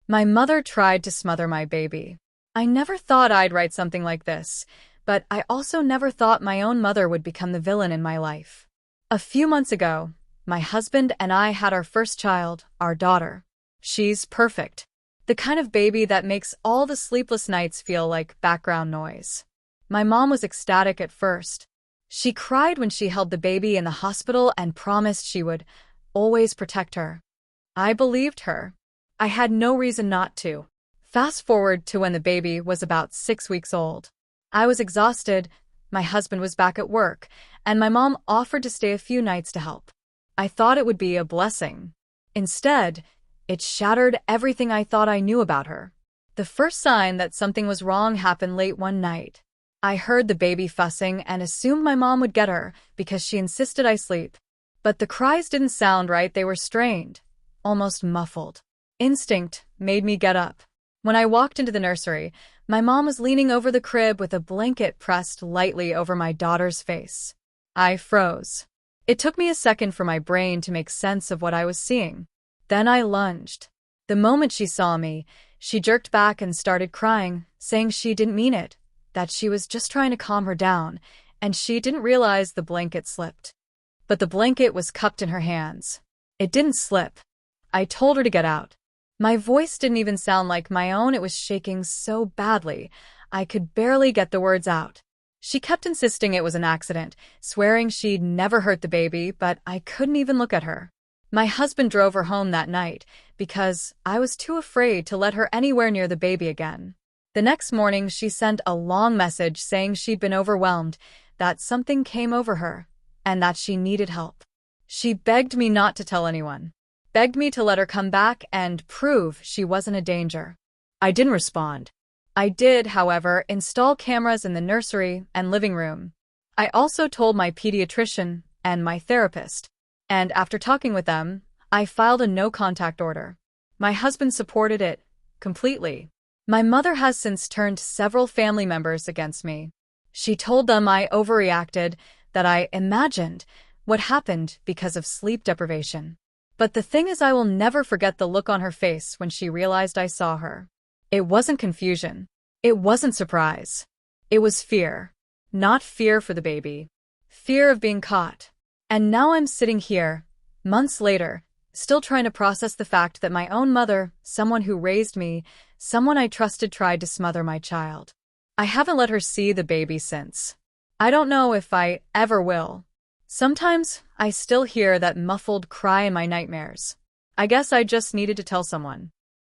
My mother tried to smother my baby. I never thought I'd write something like this, but I also never thought my own mother would become the villain in my life. A few months ago, my husband and I had our first child, our daughter. She's perfect. The kind of baby that makes all the sleepless nights feel like background noise. My mom was ecstatic at first. She cried when she held the baby in the hospital and promised she would always protect her. I believed her. I had no reason not to. Fast forward to when the baby was about 6 weeks old. I was exhausted, my husband was back at work, and my mom offered to stay a few nights to help. I thought it would be a blessing. Instead, it shattered everything I thought I knew about her. The first sign that something was wrong happened late one night. I heard the baby fussing and assumed my mom would get her because she insisted I sleep. But the cries didn't sound right, they were strained, almost muffled. Instinct made me get up. When I walked into the nursery, my mom was leaning over the crib with a blanket pressed lightly over my daughter's face. I froze. It took me a second for my brain to make sense of what I was seeing. Then I lunged. The moment she saw me, she jerked back and started crying, saying she didn't mean it, that she was just trying to calm her down, and she didn't realize the blanket slipped. But the blanket was cupped in her hands. It didn't slip. I told her to get out. My voice didn't even sound like my own, it was shaking so badly, I could barely get the words out. She kept insisting it was an accident, swearing she'd never hurt the baby, but I couldn't even look at her. My husband drove her home that night because I was too afraid to let her anywhere near the baby again. The next morning, she sent a long message saying she'd been overwhelmed, that something came over her, and that she needed help. She begged me not to tell anyone. Begged me to let her come back and prove she wasn't a danger. I didn't respond. I did, however, install cameras in the nursery and living room. I also told my pediatrician and my therapist, and after talking with them, I filed a no-contact order. My husband supported it completely. My mother has since turned several family members against me. She told them I overreacted, that I imagined what happened because of sleep deprivation. But the thing is, I will never forget the look on her face when she realized I saw her. It wasn't confusion. It wasn't surprise. It was fear. Not fear for the baby. Fear of being caught. And now I'm sitting here, months later, still trying to process the fact that my own mother, someone who raised me, someone I trusted, tried to smother my child. I haven't let her see the baby since. I don't know if I ever will. Sometimes I still hear that muffled cry in my nightmares. I guess I just needed to tell someone.